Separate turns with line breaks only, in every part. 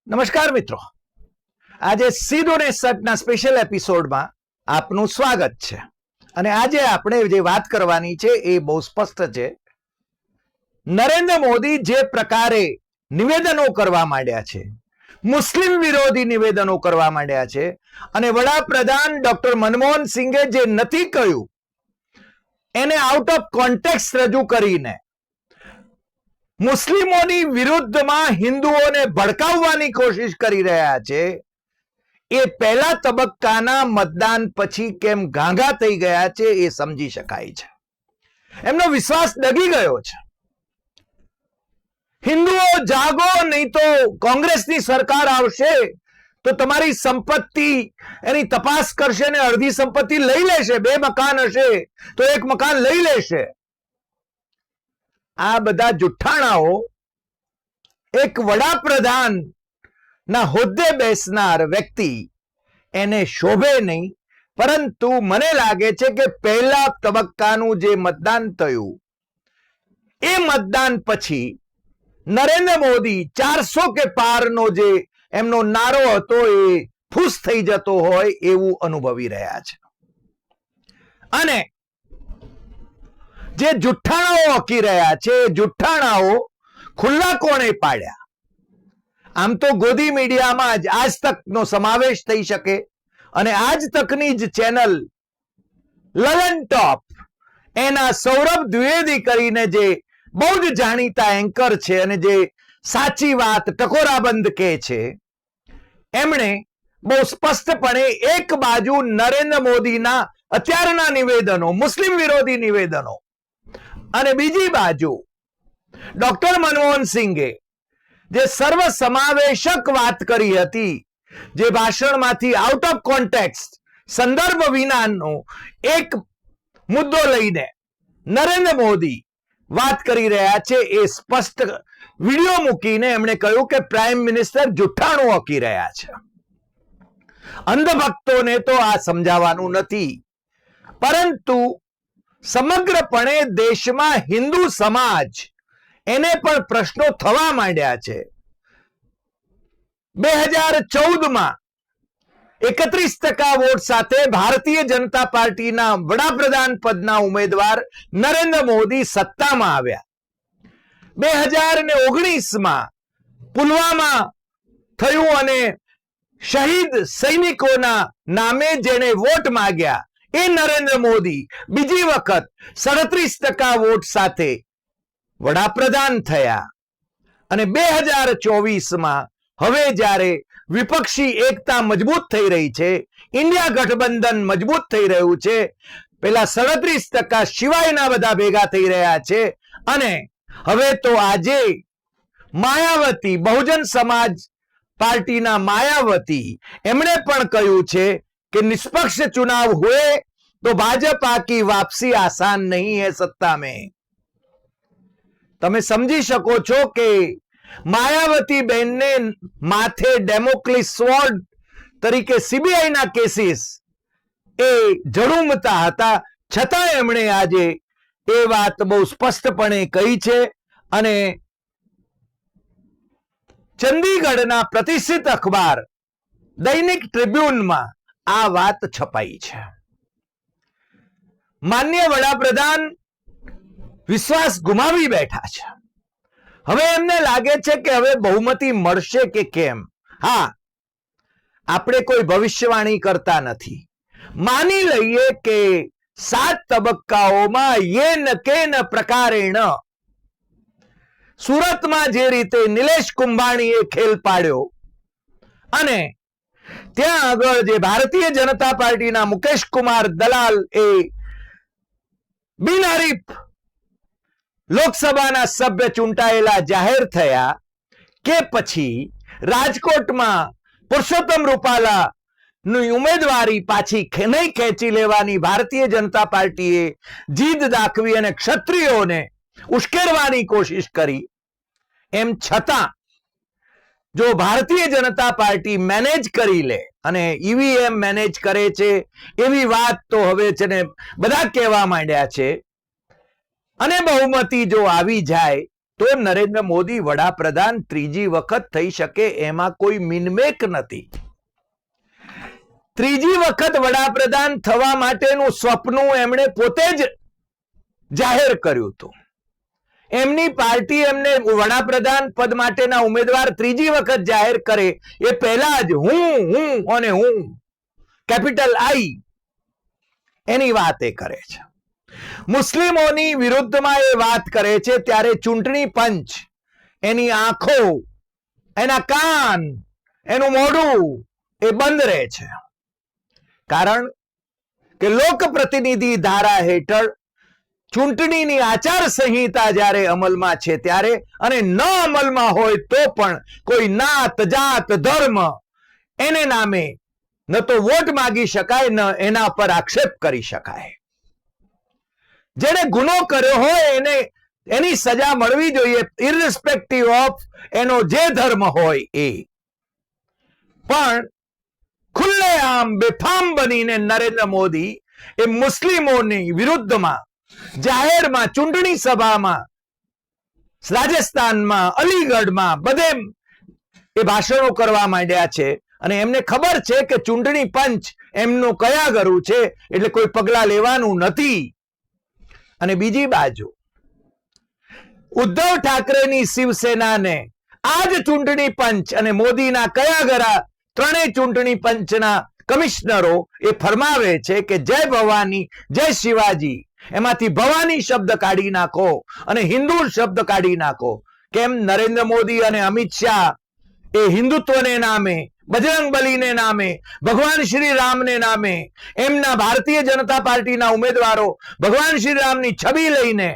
નમસ્કાર મિત્રો, આજે સીધો ને સટના સ્પેશિયલ એપિસોડમાં આપનું સ્વાગત છે. અને આજે આપણે જે વાત કરવાની છે એ બહુ સ્પષ્ટ છે. નરેન્દ્ર મોદી જે પ્રકારે નિવેદનો કરવા માંડ્યા છે, મુસ્લિમ વિરોધી નિવેદનો કરવા માંડ્યા છે, અને વડાપ્રધાન ડોક્ટર મનમોહન સિંઘે જે નથી કહ્યું એને આઉટ ઓફ કોન્ટેક્સ્ટ રજૂ કરીને મુસ્લિમોની વિરુદ્ધમાં હિન્દુઓને ભડકાવવાની કોશિશ કરી રહ્યા છે. એ પહેલા તબક્કાના મતદાન પછી કેમ ગાંગા થઈ ગયા છે એ સમજી શકાય છે. એમનો વિશ્વાસ ડગી ગયો છે. હિન્દુઓ જાગો, નહીં તો કોંગ્રેસની સરકાર આવશે તો તમારી સંપત્તિ એની તપાસ કરશે ને અડધી સંપત્તિ લઈ લેશે. 2 મકાન હશે તો 1 મકાન લઈ લેશે. આ બધા જુઠ્ઠાણાઓ એક વડાપ્રધાન ના હોદ્દે બેસનાર વ્યક્તિ એને શોભે નહીં. પરંતુ મને લાગે છે કે પહેલા તબક્કાનું જે મતદાન થયું એ મતદાન પછી નરેન્દ્ર મોદી 400 કે પારનો જે એમનો નારો હતો એ ફૂસ થઈ જતો હોય એવું અનુભવી રહ્યા છે. અને જે જુઠ્ઠાણાઓ હકી રહ્યા છે, જુઠ્ઠાણાઓ ખુલ્લા કોણે પાડ્યા? આમ તો ગોદી મીડિયામાં જ આજ તકનો સમાવેશ થઈ શકે, અને આજ તકની જ ચેનલ લલન ટોપ એના સૌરભ દ્વિવેદી કરીને જે બહુ જ જાણીતા એન્કર છે અને જે સાચી વાત ટકોરાબંધ કહે છે, એમણે બહુ સ્પષ્ટપણે એક બાજુ નરેન્દ્ર મોદીના અત્યારના નિવેદનો, મુસ્લિમ વિરોધી નિવેદનો, અને બીજી બાજુ ડોક્ટર મનમોહન સિંઘે જે સર્વ સમાવેશક વાત કરી હતી, જે ભાષણમાંથી આઉટ ઓફ કોન્ટેક્સ્ટ સંદર્ભ વિનાનો એક મુદ્દો લઈને નરેન્દ્ર મોદી વાત કરી રહ્યા છે, એ સ્પષ્ટ વિડીયો મૂકીને એમણે કહ્યું કે પ્રાઇમ મિનિસ્ટર જુઠ્ઠાણું હકી રહ્યા છે. અંધભક્તોને તો આ સમજાવવાનું નથી, પરંતુ સમગ્રપણે દેશમાં હિન્દુ સમાજ એને પણ પ્રશ્નો થવા માંડ્યા છે. 2014માં 31% વોટ સાથે ભારતીય જનતા પાર્ટીના વડાપ્રધાન પદના ઉમેદવાર નરેન્દ્ર મોદી સત્તામાં આવ્યા. 2019માં પુલવામા થયું અને શહીદ સૈનિકોના નામે જેને વોટ માંગ્યા એ નરેન્દ્ર મોદી બીજી વખત 37% વોટ સાથે વડાપ્રધાન થયા. અને 2024માં હવે જ્યારે વિપક્ષી એકતા મજબૂત થઈ રહી છે, ઇન્ડિયા ગઠબંધન મજબૂત થઈ રહ્યું છે, પેલા 37% સિવાયના બધા ભેગા થઈ રહ્યા છે, અને હવે તો આજે માયાવતી, બહુજન સમાજ પાર્ટીના માયાવતી, એમણે પણ કહ્યું છે कि निष्पक्ष चुनाव हुए तो भाजपा की वापसी आसान नहीं है सत्ता में. તમે સમજી શકો છો કે માયાવતી બેનને માથે ડેમોક્લિસ સ્વોર્ડ તરીકે સીબીઆઈ ના કેસીસ એ ઝળુમતા હતા, છતાં એમણે આજે એ વાત બહુ સ્પષ્ટપણે કહી છે. અને ચંદીગઢના પ્રતિષ્ઠિત અખબાર દૈનિક ટ્રિબ્યુનમાં આ વાત છપાઈ છે. માન્ય વડાપ્રધાન વિશ્વાસ ગુમાવી બેઠા છે. હવે એમને લાગે છે કે હવે બહુમતી મળશે કે કેમ. હા, આપણે કોઈ ભવિષ્યવાણી કરતા નથી. માની લઈએ કે 7 તબક્કાઓમાં યેન કેન પ્રકારેણ સુરતમાં જે રીતે નિલેશ કુંભાણીએ ખેલ પાડ્યો, અને ત્યાં આગળ જે ભારતીય જનતા પાર્ટીના મુકેશ કુમાર દલાલ એ બિનહરીફ લોકસભાના સભ્ય ચૂંટાયેલા જાહેર થયા, કે પછી રાજકોટમાં પુરુષોત્તમ રૂપાલા ની ઉમેદવારી પાછી નહીં ખેંચી લેવાની ભારતીય જનતા પાર્ટીએ જીદ દાખવી અને ક્ષત્રિયોને ઉશ્કેરવાની કોશિશ કરી. એમ છતાં જો ભારતીય જનતા પાર્ટી મેનેજ કરી લે, અને ઈવીએમ મેનેજ કરે છે એવી વાત તો હવે છે ને બધા કહેવા માંડ્યા છે, અને બહુમતી જો આવી જાય તો નરેન્દ્ર મોદી વડાપ્રધાન ત્રીજી વખત થઈ શકે એમાં કોઈ મિનમેક નથી. ત્રીજી વખત વડાપ્રધાન થવા માટેનું સ્વપ્ન એમણે પોતે જ જાહેર કર્યું હતું. એમની પાર્ટી એમને વડાપ્રધાન પદ માટેના ઉમેદવાર ત્રીજી વખત જાહેર કરે એ પહેલા જ હું કેપિટલ આઈ એની વાત એ કરે છે. મુસ્લિમોની વિરુદ્ધમાં એ વાત કરે છે ત્યારે ચૂંટણી પંચ એની આંખો, એના કાન, એનું મોઢું એ બંધ રહે છે. કારણ કે લોક પ્રતિનિધિ ધારા હેઠળ ચૂંટણીની આચાર સંહિતા જ્યારે અમલમાં છે ત્યારે, અને ન અમલમાં હોય તો પણ કોઈ નાત, જાત, ધર્મ એને નામે ન તો વોટ માંગી શકાય, ન એના પર આક્ષેપ કરી શકાય. જેને ગુનો કર્યો હોય એને એની સજા મળવી જોઈએ, ઇરરિસ્પેક્ટિવ ઓફ એનો જે ધર્મ હોય એ. પણ ખુલ્લેઆમ બેફામ બનીને નરેન્દ્ર મોદી એ મુસ્લિમોની વિરુદ્ધમાં જાહેરમાં ચૂંટણી સભામાં, રાજસ્થાનમાં, અલીગઢમાં બધે એ ભાષણો કરવા માંડ્યા છે. અને એમને ખબર છે કે ચૂંટણી પંચ એમનું કયા ગરું છે, એટલે કોઈ પગલા લેવાનું નથી. અને બીજી બાજુ ઉદ્ધવ ઠાકરેની શિવસેનાને આજ ચૂંટણી પંચ અને મોદીના કયા ગરા ત્રણેય ચૂંટણી પંચના કમિશનરો એ ફરમાવે છે કે જય ભવાની, જય શિવાજી, એમાંથી ભવાની શબ્દ કાઢી નાખો અને હિન્દુ શબ્દ કાઢી નાખો. કેમ? નરેન્દ્ર મોદી અને અમિત શાહ એ હિન્દુત્વને નામે, બજરંગબલીને નામે, ભગવાન શ્રી રામને નામે, એમના ભારતીય જનતા પાર્ટીના ઉમેદવારો ભગવાન શ્રી રામની છબી લઈને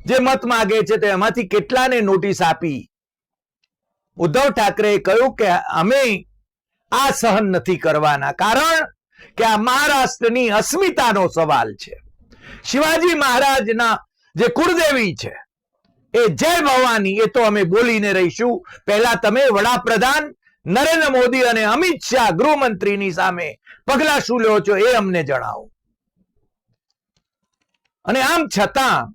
જે મત માગે છે તે એમાંથી કેટલાને નોટિસ આપી. ઉદ્ધવ ઠાકરેએ કહ્યું કે અમે આ સહન નથી કરવાના, કારણ કે આ મહારાષ્ટ્રની અસ્મિતાનો સવાલ છે. શિવાજી મહારાજના જે કુળદેવી છે એ જય ભવાની એ તો અમે બોલીને રહીશું. પહેલા તમે વડાપ્રધાન નરેન્દ્ર મોદી અને અમિત શાહ ગૃહમંત્રીની સામે પગલા શું લ્યો છો એ અમને જણાવો. અને આમ છતાં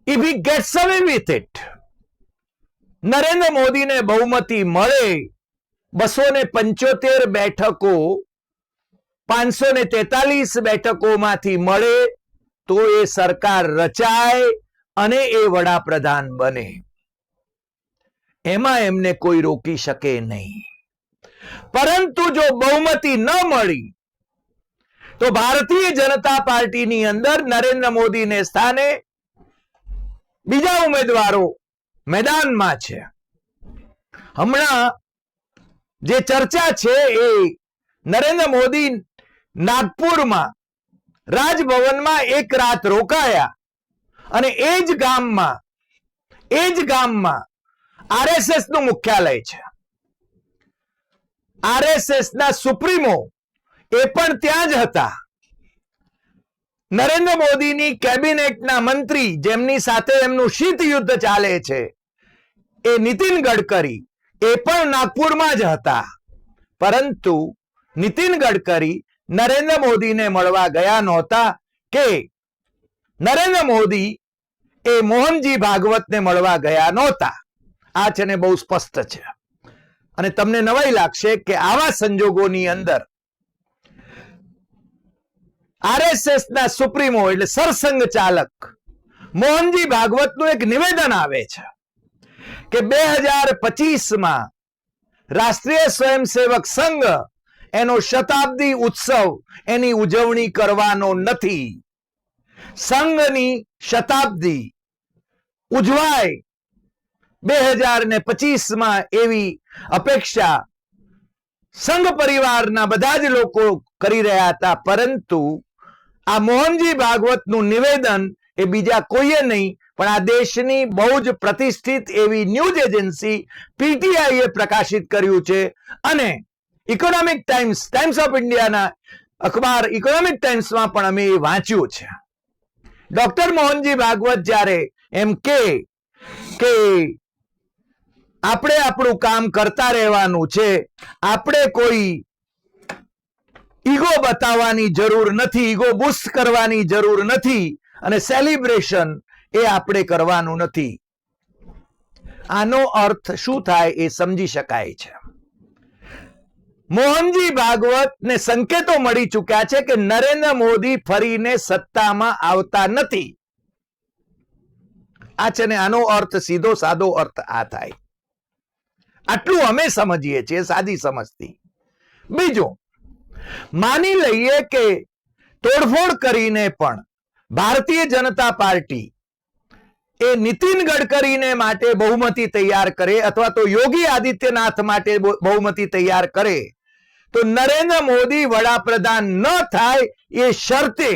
if he gets away with it, Narendra મોદીને બહુમતી મળે, 275 બેઠકો 543 બેઠકોમાંથી મળે તો એ સરકાર રચાય અને એ વડાપ્રધાન બને. એમાં એમને કોઈ રોકી શકે નહીં. પરંતુ જો બહુમતી ન મળી તો ભારતીય જનતા પાર્ટીની અંદર નરેન્દ્ર મોદીને સ્થાને બીજા ઉમેદવારો મેદાનમાં છે. હમણાં જે ચર્ચા છે એ નરેન્દ્ર મોદી નાગપુરમાં રાજભવનમાં એક રાત રોકાયા અને એ જ ગામમાં આરએસએસ નું મુખ્યાલય છે. આરએસએસ ના સુપ્રીમો એ પણ ત્યાં જ હતા. નરેન્દ્ર મોદીની કેબિનેટના મંત્રી જેમની સાથે એમનું શીત યુદ્ધ ચાલે છે એ નીતિન ગડકરી એ પણ નાગપુરમાં જ હતા. પરંતુ નીતિન ગડકરી નરેન્દ્ર મોદીને મળવા ગયા નહોતા કે નરેન્દ્ર મોદી એ મોહનજી ભાગવતને મળવા ગયા નહોતા. આ છે ને બહુ સ્પષ્ટ છે. અને તમને નવાઈ લાગશે કે આવા સંજોગોની અંદર આરએસએસ ના સુપ્રીમો એટલે સરસંઘ ચાલક મોહનજી ભાગવતનું એક નિવેદન આવે છે કે 2025માં રાષ્ટ્રીય સ્વયંસેવક સંઘ એનો શતાબ્દી ઉત્સવ એની ઉજવણી કરવાનો નથી. સંઘની શતાબ્દી ઉજવાય 2025માં એવી અપેક્ષા સંઘ પરિવારના બધા જ લોકો કરી રહ્યા હતા. પરંતુ આ મોહનજી ભાગવતનું નિવેદન એ બીજા કોઈએ નહીં પણ આ દેશની બહુ જ પ્રતિષ્ઠિત એવી ન્યૂઝ એજન્સી પીટીઆઈએ પ્રકાશિત કર્યું છે. અને ઇકોનોમિક ટાઈમ્સ ઓફ ઇન્ડિયાના અખબાર ઇકોનોમિક ટાઈમ્સમાં પણ અમે એ વાંચ્યું છે. ડોક્ટર મોહનજી ભાગવત જ્યારે એમ કે આપણે આપણું કામ કરતા રહેવાનું છે, આપણે કોઈ ઈગો બતાવવાની જરૂર નથી, ઈગો બૂસ્ટ કરવાની જરૂર નથી, અને સેલિબ્રેશન એ આપણે કરવાનું નથી. આનો અર્થ શું થાય એ સમજી શકાય છે. મોહનજી ભાગવત ને સંકેતો મળી ચૂક્યા છે કે નરેન્દ્ર મોદી ફરીને સત્તામાં આવતા નથી. આ છે ને આનો અર્થ સીધો સાદો અર્થ આ થાય. આટલું અમે સમજીએ છીએ સાદી સમજથી. બીજું, માની લઈએ કે તોડફોડ કરીને પણ ભારતીય જનતા પાર્ટી એ નીતિન ગડકરીને માટે બહુમતી તૈયાર કરે અથવા તો યોગી આદિત્યનાથ માટે બહુમતી તૈયાર કરે તો નરેન્દ્ર મોદી વડાપ્રધાન ન થાય એ શરતે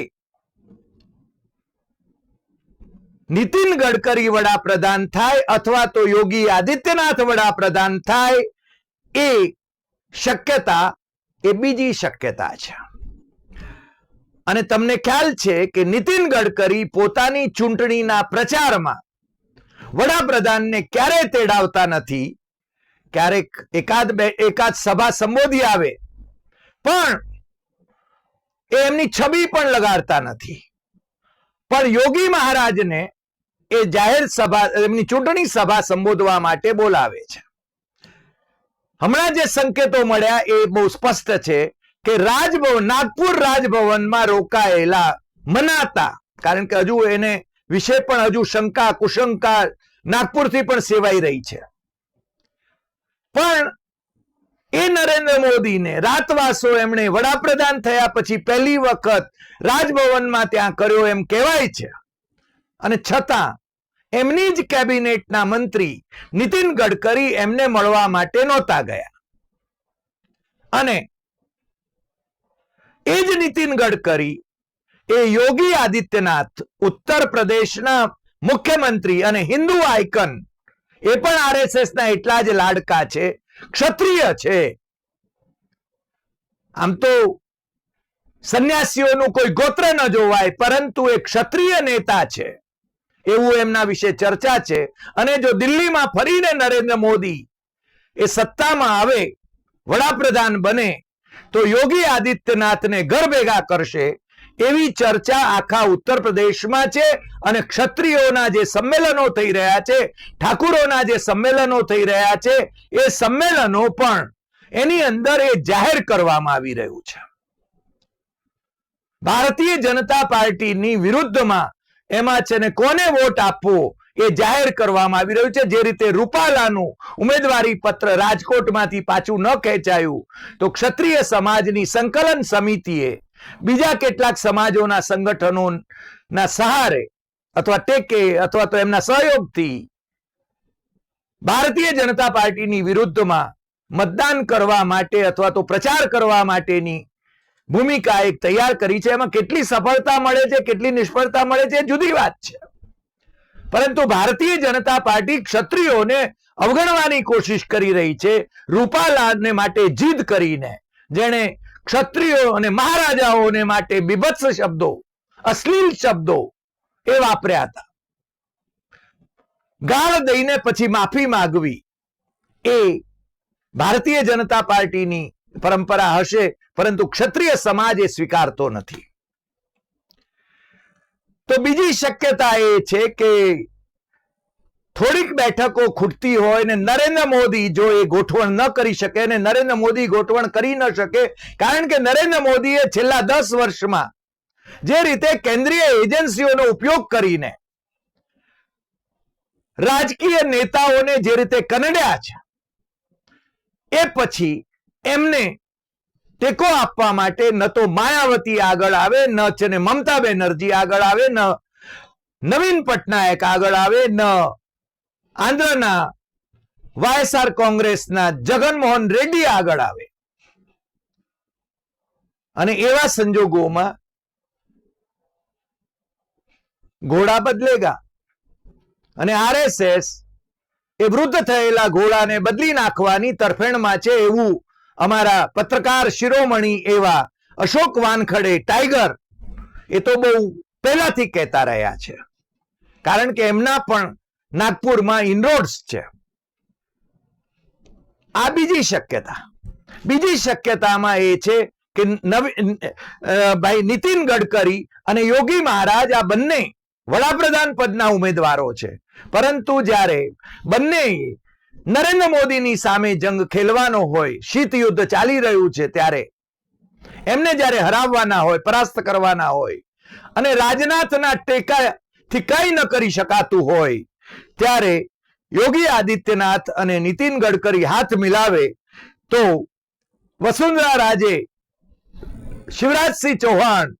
નીતિન ગડકરી વડાપ્રધાન થાય અથવા તો યોગી આદિત્યનાથ વડાપ્રધાન થાય એ શક્યતા એ બીજી શક્યતા છે. અને તમને ખ્યાલ છે કે નીતિન ગડકરી પોતાની ચૂંટણીના પ્રચારમાં વડાપ્રધાનને ક્યારેય તેડાવતા નથી. ક્યારેક એકાદ સભા સંબોધી આવે પણ એમની છબી પણ લગાડતા નથી. પણ યોગી મહારાજને એ જાહેર સભા એમની ચૂંટણી સભા સંબોધવા માટે બોલાવે છે. હમણાં જે સંકેતો મળ્યા એ બહુ સ્પષ્ટ છે કે રાજભવન નાગપુર રાજભવનમાં રોકાયેલા મનાતા, કારણ કે હજુ એને વિશે પણ હજુ શંકા કુશંકા નાગપુરથી પણ સેવાઈ રહી છે, પણ એ નરેન્દ્ર મોદીને રાતવાસો એમણે વડાપ્રધાન થયા પછી પહેલી વખત રાજભવનમાં ત્યાં કર્યો એમ કહેવાય છે. અને છતાં એમની જ કેબિનેટના મંત્રી નીતિન ગડકરી એમને મળવા માટે નહોતા ગયા. અને એ જ નીતિન ગડકરી એ યોગી આદિત્યનાથ ઉત્તર પ્રદેશના મુખ્યમંત્રી અને હિન્દુ આઇકન, એ પણ આરએસએસ ના એટલા જ લાડકા છે, ક્ષત્રિય છે. આમ તો સંન્યાસીઓનું કોઈ ગોત્ર ન જોવાય પરંતુ એ ક્ષત્રિય નેતા છે એવું એમના વિશે ચર્ચા છે. અને જો દિલ્હીમાં ફરીને નરેન્દ્ર મોદી એ સત્તામાં આવે, વડાપ્રધાન બને તો યોગી આદિત્યનાથને ઘર ભેગા કરશે એવી ચર્ચા આખા ઉત્તર પ્રદેશમાં છે. અને ક્ષત્રિયોના જે સંમેલનો થઈ રહ્યા છે, ઠાકુરોના જે સંમેલનો થઈ રહ્યા છે, એ સંમેલનો પણ એની અંદર એ જાહેર કરવામાં આવી રહ્યું છે. ભારતીય જનતા પાર્ટીની વિરુદ્ધમાં એમાં છે ને કોને વોટ આપવો એ જાહેર કરવામાં આવી રહ્યું છે. જે રીતે રૂપાલાનું ઉમેદવારી પત્ર રાજકોટમાંથી પાછું ન ખેંચાયું તો ક્ષત્રિય સમાજની સંકલન સમિતિએ બીજા કેટલાક સમાજોના સંગઠનોના સહારે અથવા ટેકે અથવા તો એમના સહયોગથી ભારતીય જનતા પાર્ટીની વિરુદ્ધમાં મતદાન કરવા માટે અથવા તો પ્રચાર કરવા માટેની ભૂમિકા એક તૈયાર કરી છે. એમાં કેટલી સફળતા મળે છે, કેટલી નિષ્ફળતા મળે છે, જુદી વાત છે. પરંતુ ભારતીય જનતા પાર્ટી ક્ષત્રિયોને અવગણવાની કોશિશ કરી રહી છે. રૂપાલાને માટે જીદ કરીને જેણે ક્ષત્રિયો અને મહારાજાઓને માટે બીભત્સ શબ્દો, અશ્લીલ શબ્દો એ વાપર્યા હતા. ગાળ દઈને પછી માફી માંગવી એ ભારતીય જનતા પાર્ટીની પરંપરા હશે, પરંતુ ક્ષત્રિય સમાજ એ સ્વીકારતો નથી. તો બીજી શક્યતા એ છે કે થોડીક બેઠકો ખૂટતી હોય ને નરેન્દ્ર મોદી જો એ ગોઠવણ ન કરી શકે, અને નરેન્દ્ર મોદી ગોઠવણ કરી ન શકે કારણ કે નરેન્દ્ર મોદીએ છેલ્લા 10 વર્ષમાં જે રીતે કેન્દ્રીય એજન્સીઓનો ઉપયોગ કરીને રાજકીય નેતાઓને જે રીતે કનડ્યા છે, એ પછી એમને ટેકો આપવા માટે ન તો માયાવતી આગળ આવે, ન છે ને મમતા બેનર્જી આગળ આવે, ન નવીન પટનાયક આગળ આવે, ન આંધ્રના વાયએસઆર કોંગ્રેસના જગનમોહન રેડ્ડી આગળ આવે. અને એવા સંજોગોમાં ઘોડા બદલેગા અને આરએસએસ એ વૃદ્ધ થયેલા ઘોડાને બદલી નાખવાની તરફેણમાં છે એવું અમારા પત્રકાર શિરોમણી એવા અશોક વાનખડે ટાઈગર એ તો બહુ પહેલાથી કહેતા રહ્યા છે, કારણ કે એમના પણ નાગપુરમાં ઇનરોડ્સ છે. આ બીજી શક્યતામાં એ છે કે ભાઈ નીતિન ગડકરી અને યોગી મહારાજ આ બંને વડાપ્રધાન પદના ઉમેદવારો છે, પરંતુ જ્યારે બંને નરેન્દ્ર મોદીની સામે જંગ ખેલવાનો હોય, શીત યુદ્ધ ચાલી રહ્યું છે, ત્યારે એમને જ્યારે હરાવવાના હોય, પરાસ્ત કરવાના હોય અને રાજનાથના ટેકાથી કંઈ ન કરી શકાતું હોય, ત્યારે યોગી આદિત્યનાથ અને નીતિન ગડકરી હાથ મિલાવે તો વસુંધરા રાજે, શિવરાજસિંહ ચૌહાણ,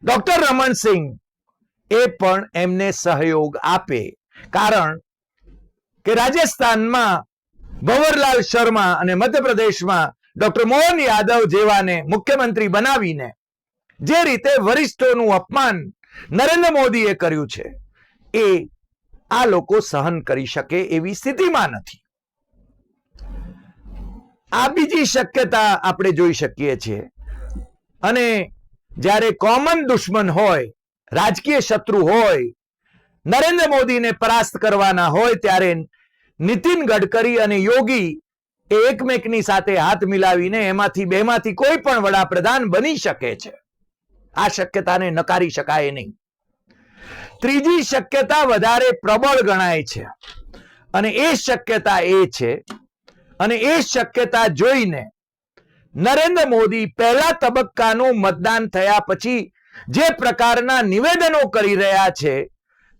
ડોક્ટર રમણસિંહ એ પણ એમને સહયોગ આપે. કારણ કે રાજસ્થાનમાં ભંવરલાલ શર્મા અને મધ્યપ્રદેશમાં ડોક્ટર મોહન યાદવ જેવાને મુખ્યમંત્રી બનાવીને જે રીતે વરિષ્ઠોનું અપમાન નરેન્દ્ર મોદીએ કર્યું છે, એ આ લોકો સહન કરી શકે એવી સ્થિતિમાં નથી. આ બીજી શક્યતા આપણે જોઈ શકીએ છીએ. અને જ્યારે કોમન દુશ્મન હોય, રાજકીય શત્રુ હોય, નરેન્દ્ર મોદીને પરાસ્ત કરવાના હોય, ત્યારે નીતિન ગડકરી અને યોગી એ એકમેકની સાથે હાથ મિલાવીને એમાંથી બેમાંથી કોઈ પણ વડાપ્રધાન બની શકે છે. આ શક્યતાને નકારી શકાય નહીં. ત્રીજી શક્યતા વધારે પ્રબળ ગણાય છે, અને એ શક્યતા એ છે, અને એ શક્યતા જોઈને નરેન્દ્ર મોદી પહેલા તબક્કાનું મતદાન થયા પછી જે પ્રકારના નિવેદનો કરી રહ્યા છે,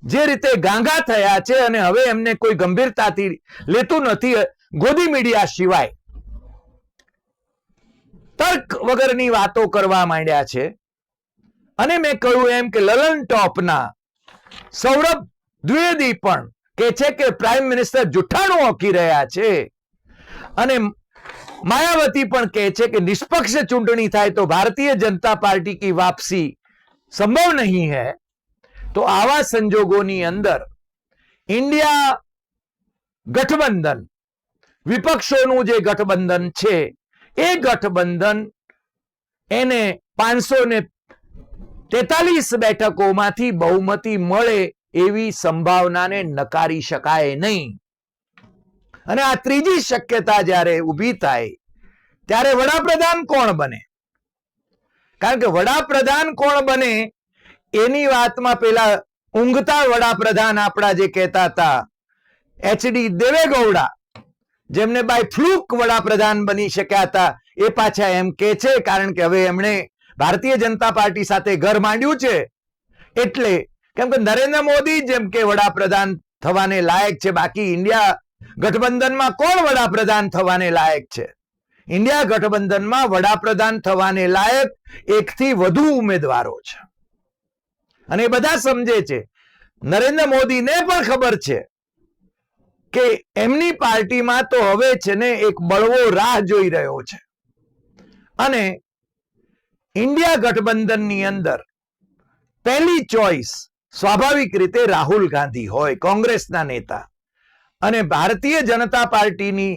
જે રીતે ગાંગા થયા છે, અને હવે એમને કોઈ ગંભીરતાથી લેતું નથી, ગોદી મીડિયા સિવાય તર્ક વગરની વાતો કરવા માંડ્યા છે. અને મેં કહ્યું એમ કે લલન ટોપના સૌરભ દ્વિવેદી પણ કહે છે કે પ્રાઇમ મિનિસ્ટર જુઠ્ઠાણું હોકી રહ્યા છે, અને માયાવતી પણ કહે છે કે નિષ્પક્ષ ચૂંટણી થાય તો ભારતીય જનતા પાર્ટી की वापसी संभव नहीं है. तो आवा संजोगोनी अंदर इंडिया गठबंधन, विपक्षों जे गठबंधन छे, ए गठबंधन एने 543 બેઠકોમાંથી બહુમતી મળે એવી સંભાવનાને નકારી શકાય નહીં. અને આ ત્રીજી શક્યતા જ્યારે ઊભી થાય ત્યારે વડાપ્રધાન કોણ બને? કારણ કે વડાપ્રધાન કોણ બને એની વાતમાં પેલા ઊંઘતા વડાપ્રધાન આપણા જે કહેતા હતા એચડી દેવેગૌડા, જેમને બાય ફ્લુક વડાપ્રધાન બની શક્યા હતા, એ પાછા એમ કે છે કારણ કે હવે એમણે ભારતીય જનતા પાર્ટી સાથે ઘર માંડ્યું છે, એટલે કેમ કે નરેન્દ્ર મોદી જેમ કે વડાપ્રધાન થવાને લાયક છે. બાકી ઇન્ડિયા ગઠબંધનમાં કોણ વડાપ્રધાન થવાને લાયક છે? ઇન્ડિયા ગઠબંધનમાં વડાપ્રધાન થવાને લાયક એકથી વધુ ઉમેદવારો છે, અને બધા સમજે છે. નરેન્દ્ર મોદીને પણ ખબર છે કે એમની પાર્ટીમાં તો હવે છે ને એક બળવો રાહ જોઈ રહ્યો છે, અને ઇન્ડિયા ગઠબંધનની અંદર પહેલી ચોઇસ સ્વાભાવિક રીતે રાહુલ ગાંધી હોય, કોંગ્રેસના નેતા. અને ભારતીય જનતા પાર્ટીની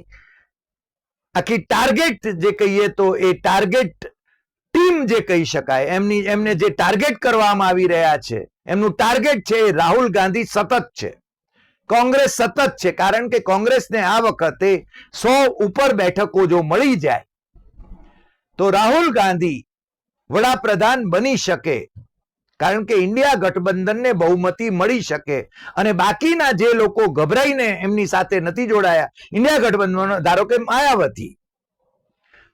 આખી ટાર્ગેટ જે કહીએ તો એ ટાર્ગેટ ટીમ જે કહી શકાય, એમને જે ટાર્ગેટ કરવામાં આવી રહ્યા છે, એમનું ટાર્ગેટ છે રાહુલ ગાંધી સતત છે, કોંગ્રેસ સતત છે. કારણ કે કોંગ્રેસને આ વખતે 100 ઉપર બેઠકો જો મળી જાય તો રાહુલ ગાંધી વડાપ્રધાન બની શકે, કારણ કે ઇન્ડિયા ગઠબંધનને બહુમતી મળી શકે. અને બાકીના જે લોકો ગભરાઈને એમની સાથે નથી જોડાયા ઇન્ડિયા ગઠબંધન, ધારો કે માયાવતી,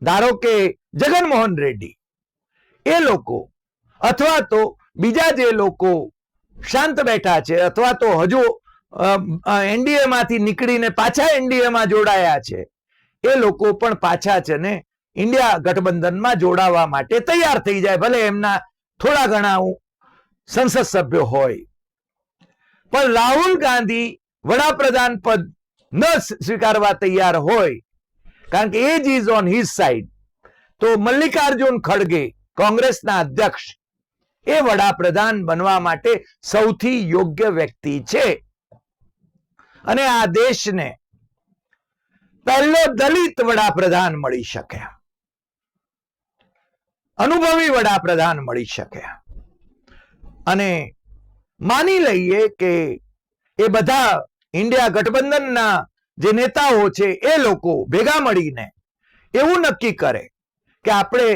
ધારો કે જગનમોહન રેડ્ડી, એ લોકો અથવા તો બીજા જે લોકો શાંત બેઠા છે, અથવા તો હજુ એનડીએ માંથી નીકળીને પાછા એનડીએમાં જોડાયા છે, એ લોકો પણ પાછા છે ને ઇન્ડિયા ગઠબંધનમાં જોડાવા માટે તૈયાર થઈ જાય, ભલે એમના થોડા ઘણા સંસદ સભ્યો હોય. પણ રાહુલ ગાંધી વડાપ્રધાન પદ ન સ્વીકારવા તૈયાર હોય, કારણ કે age is on his side, તો મલ્લિકાર્જુન ખડગે, કોંગ્રેસના અધ્યક્ષ, એ વડાપ્રધાન બનવા માટે સૌથી યોગ્ય વ્યક્તિ છે. અને આ દેશને પહેલો દલિત વડાપ્રધાન મળી શક્યા, અનુભવી વડાપ્રધાન મળી શક્યા. અને માની લઈએ કે એ બધા ઇન્ડિયા ગઠબંધનના જે નેતાઓ છે એ લોકો ભેગા મળીને એવું નક્કી કરે કે આપણે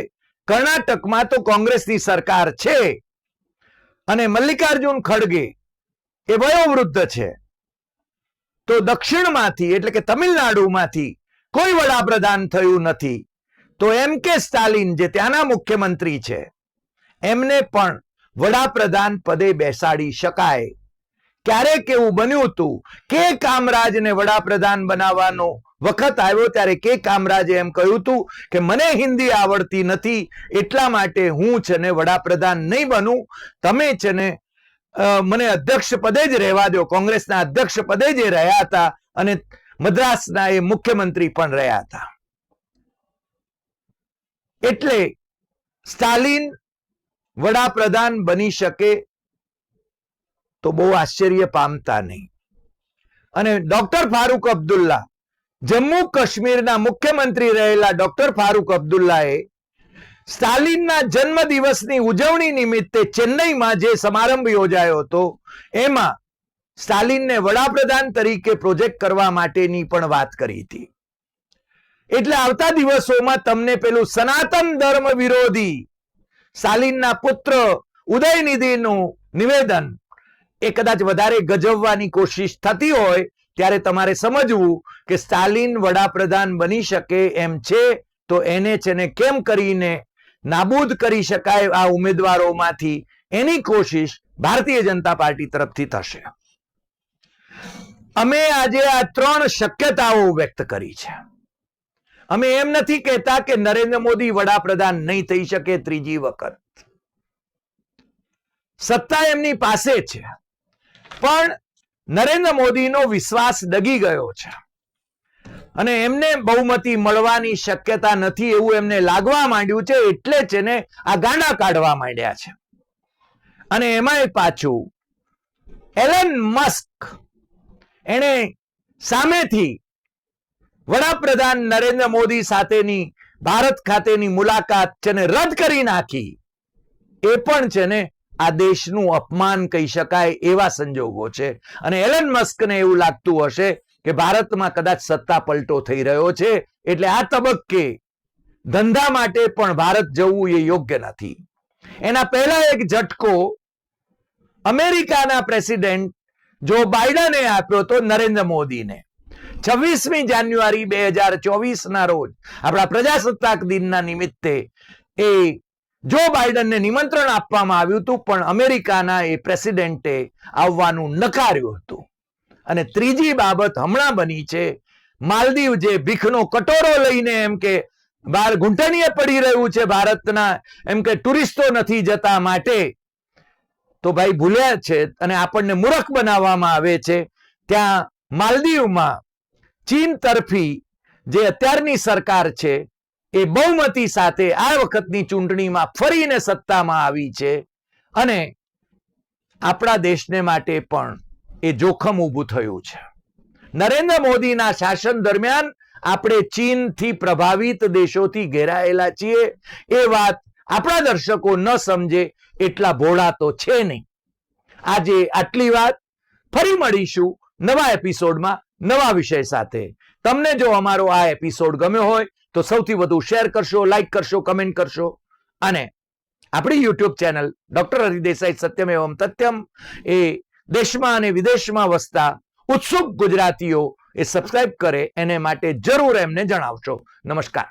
કર્ણાટકમાં તો કોંગ્રેસની સરકાર છે, અને મલ્લિકાર્જુન ખડગે એ વયોવૃદ્ધ છે. તો દક્ષિણમાંથી એટલે કે તમિલનાડુમાંથી કોઈ વડાપ્રધાન થયું નથી. તો એમ કે સ્ટાલિન જે ત્યાંના મુખ્યમંત્રી છે એમને પણ વડાપ્રધાન પદે બેસાડી શકાય. ક્યારેક એવું બન્યું હતું કે કામરાજને વડાપ્રધાન બનાવવાનો વખત આવ્યો ત્યારે કે કામરાજે એમ કહ્યું હતું કે મને હિન્દી આવડતી નથી એટલા માટે હું છે ને વડાપ્રધાન નહીં બનું, તમે છે ને મને અધ્યક્ષ પદે જ રહેવા દો. કોંગ્રેસના અધ્યક્ષ પદે જ રહ્યા હતા અને મદ્રાસના એ મુખ્યમંત્રી પણ રહ્યા હતા. એટલે સ્ટાલિન વડાપ્રધાન બની શકે તો બહુ આશ્ચર્ય પામતા નહીં. અને ડોક્ટર ફારૂક અબ્દુલ્લા, જમ્મુ કાશ્મીરના મુખ્યમંત્રી રહેલા ડોક્ટર ફારૂક અબ્દુલ્લાએ સ્ટાલિનના જન્મદિવસની ઉજવણી નિમિત્તે ચેન્નઈમાં જે સમારંભ યોજાયો હતો એમાં સ્ટાલિનને વડાપ્રધાન તરીકે પ્રોજેક્ટ કરવા માટેની પણ વાત કરી હતી. એટલે આવતા દિવસોમાં તમને પેલું સનાતન ધર્મ વિરોધી સ્ટાલિનના પુત્ર ઉદયનિધિનું નિવેદન એ કદાચ વધારે ગજવવાની કોશિશ થતી હોય ત્યારે તમારે સમજવું કે સ્ટાલિન વડાપ્રધાન બની શકે એમ છે તો એને છે ને કેમ કરીને નાબૂદ કરી શકાય આ ઉમેદવારોમાંથી એની કોશિશ ભારતીય જનતા પાર્ટી તરફથી થશે. અમે આજે આ 3 શક્યતાઓ વ્યક્ત કરી છે. અમે એમ નથી કહેતા કે નરેન્દ્ર મોદી વડાપ્રધાન નહીં થઈ શકે ત્રીજી વખત. સત્તા એમની પાસે છે પણ નરેન્દ્ર મોદીનો વિશ્વાસ ડગી ગયો છે અને એમને બહુમતી મળવાની શક્યતા નથી એવું એમને લાગવા માંડ્યું છે. એટલે જ એને આ ગાંડા કાઢવા માંડ્યા છે. અને એમાંય પાછું એલન મસ્ક એને સામેથી વડાપ્રધાન નરેન્દ્ર મોદી સાથેની ભારત ખાતેની મુલાકાત છે ને રદ કરી નાખી. એ પણ છે ને આ દેશનું અપમાન કહી શકાય એવા સંજોગો છે. અને એલન મસ્કને એવું લાગતું હશે કે ભારતમાં કદાચ સત્તા પલટો થઈ રહ્યો છે એટલે આ તબક્કે ધંધા માટે પણ ભારત જવું એ યોગ્ય નથી. એના પહેલા એક ઝટકો અમેરિકાના પ્રેસિડેન્ટ જો બાઇડને આપ્યો તો નરેન્દ્ર મોદીને. 26મી જાન્યુઆરી 2024 ના રોજ આપણા પ્રજાસત્તાક દિનના નિમિત્તે એ જો બાઇડનને નિમંત્રણ આપવામાં આવ્યું હતું પણ અમેરિકાના એ પ્રેસિડેન્ટે આવવાનું નકાર્યું હતું. અને ત્રીજી બાબત હમણાં બની છે, માલદીવ જે ભીખનો કટોરો લઈને એમ કે બહાર ઘૂંટણીએ પડી રહ્યું છે ભારતના એમ કે ટુરિસ્ટો નથી જતા માટે, તો ભાઈ ભૂલ્યા છે અને આપણને મૂર્ખ બનાવવામાં આવે છે. ત્યાં માલદીવમાં ચીન તરફી જે અત્યારની સરકાર છે એ બહુમતી સાથે આ વખતની ચૂંટણીમાં ફરીને સત્તામાં આવી છે અને આપણા દેશને માટે પણ એ જોખમ ઊભું થયું છે. નરેન્દ્ર મોદીના શાસન દરમિયાન આપણે ચીનથી પ્રભાવિત દેશોથી ઘેરાયેલા છીએ એ વાત આપણા દર્શકો ન સમજે એટલા ભોળા તો છે નહીં. આજે આટલી વાત. ફરી મળીશું નવા એપિસોડમાં નવા વિષય સાથે. તમને જો અમારો આ એપિસોડ ગમ્યો હોય તો સૌથી વધુ શેર કરશો, લાઈક કરશો, કમેન્ટ કરશો અને આપણી યુટ્યુબ ચેનલ ડોક્ટર હરિદેસાઈ સત્યમ એવમ તથ્યમ એ દેશમાં અને વિદેશમાં વસતા ઉત્સુક ગુજરાતીઓ એ સબસ્ક્રાઇબ કરે એને માટે જરૂર એમને જણાવશો. નમસ્કાર.